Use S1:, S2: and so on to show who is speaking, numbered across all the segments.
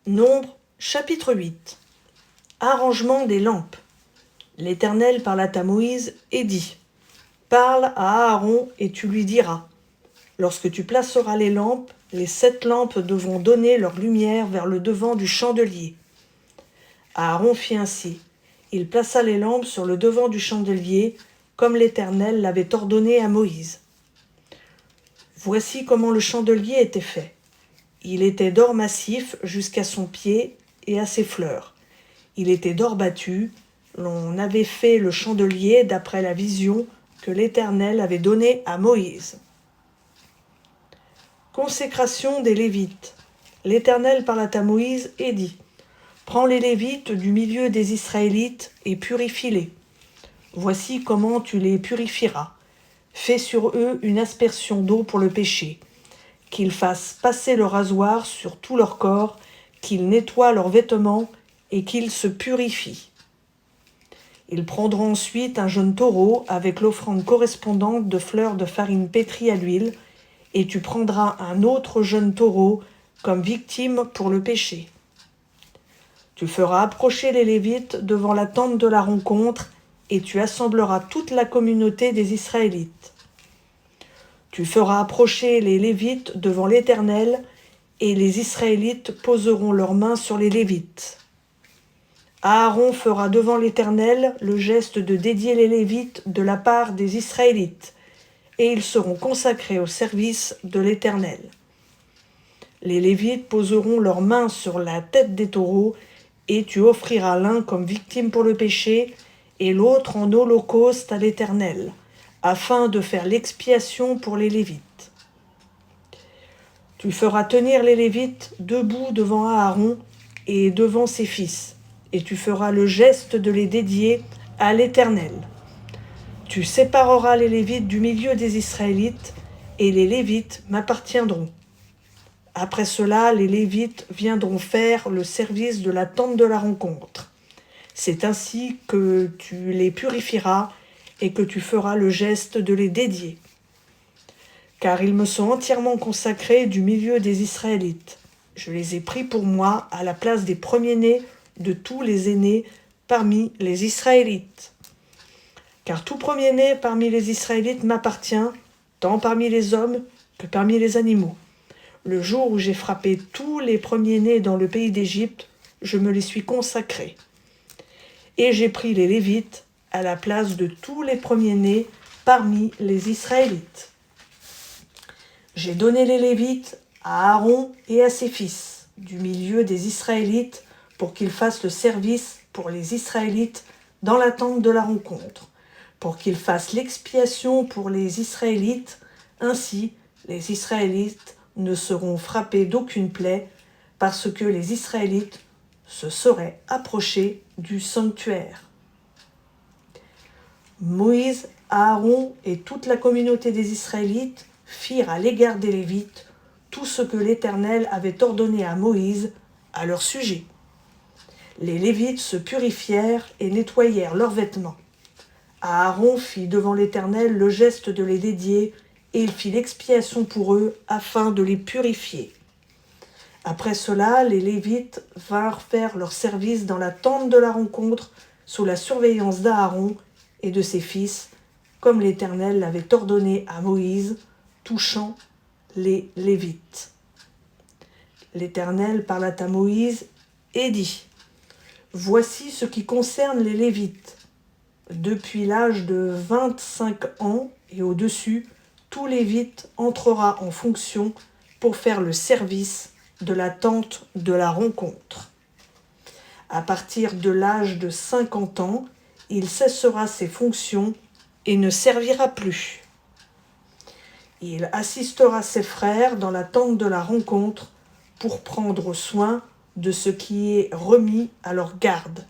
S1: Nombre, chapitre 8. Arrangement des lampes. L'Éternel parla à Moïse et dit : Parle à Aaron et tu lui diras : Lorsque tu placeras les lampes, les 7 lampes devront donner leur lumière vers le devant du chandelier. Aaron fit ainsi. Il plaça les lampes sur le devant du chandelier, comme l'Éternel l'avait ordonné à Moïse. Voici comment le chandelier était fait. Il était d'or massif jusqu'à son pied et à ses fleurs. Il était d'or battu. L'on avait fait le chandelier d'après la vision que l'Éternel avait donnée à Moïse. Consécration des Lévites. L'Éternel parla à Moïse et dit : Prends les Lévites du milieu des Israélites et purifie-les. Voici comment tu les purifieras. Fais sur eux une aspersion d'eau pour le péché. Qu'ils fassent passer le rasoir sur tout leur corps, qu'ils nettoient leurs vêtements et qu'ils se purifient. Ils prendront ensuite un jeune taureau avec l'offrande correspondante de fleurs de farine pétrie à l'huile, et tu prendras un autre jeune taureau comme victime pour le péché. Tu feras approcher les Lévites devant la tente de la rencontre, et tu assembleras toute la communauté des Israélites. Tu feras approcher les Lévites devant l'Éternel, et les Israélites poseront leurs mains sur les Lévites. Aaron fera devant l'Éternel le geste de dédier les Lévites de la part des Israélites, et ils seront consacrés au service de l'Éternel. Les Lévites poseront leurs mains sur la tête des taureaux, et tu offriras l'un comme victime pour le péché, et l'autre en holocauste à l'Éternel, afin de faire l'expiation pour les Lévites. Tu feras tenir les Lévites debout devant Aaron et devant ses fils, et tu feras le geste de les dédier à l'Éternel. Tu sépareras les Lévites du milieu des Israélites, et les Lévites m'appartiendront. Après cela, les Lévites viendront faire le service de la tente de la rencontre. C'est ainsi que tu les purifieras et que tu feras le geste de les dédier. Car ils me sont entièrement consacrés du milieu des Israélites. Je les ai pris pour moi à la place des premiers-nés de tous les aînés parmi les Israélites. Car tout premier-né parmi les Israélites m'appartient, tant parmi les hommes que parmi les animaux. Le jour où j'ai frappé tous les premiers-nés dans le pays d'Égypte, je me les suis consacrés. Et j'ai pris les Lévites à la place de tous les premiers-nés parmi les Israélites. J'ai donné les Lévites à Aaron et à ses fils, du milieu des Israélites, pour qu'ils fassent le service pour les Israélites dans la tente de la rencontre, pour qu'ils fassent l'expiation pour les Israélites. Ainsi, les Israélites ne seront frappés d'aucune plaie, parce que les Israélites se seraient approchés du sanctuaire. Moïse, Aaron et toute la communauté des Israélites firent à l'égard des Lévites tout ce que l'Éternel avait ordonné à Moïse à leur sujet. Les Lévites se purifièrent et nettoyèrent leurs vêtements. Aaron fit devant l'Éternel le geste de les dédier, et il fit l'expiation pour eux afin de les purifier. Après cela, les Lévites vinrent faire leur service dans la tente de la rencontre sous la surveillance d'Aaron et de ses fils, comme l'Éternel l'avait ordonné à Moïse, touchant les Lévites. L'Éternel parla à Moïse et dit : Voici ce qui concerne les Lévites. Depuis l'âge de 25 ans et au-dessus, tout Lévite entrera en fonction pour faire le service de la tente de la rencontre. À partir de l'âge de 50 ans, il cessera ses fonctions et ne servira plus. Il assistera ses frères dans la tente de la rencontre pour prendre soin de ce qui est remis à leur garde.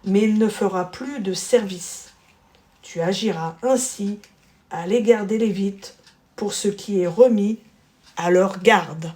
S1: Mais il ne fera plus de service. Tu agiras ainsi à l'égard des Lévites pour ce qui est remis à leur garde.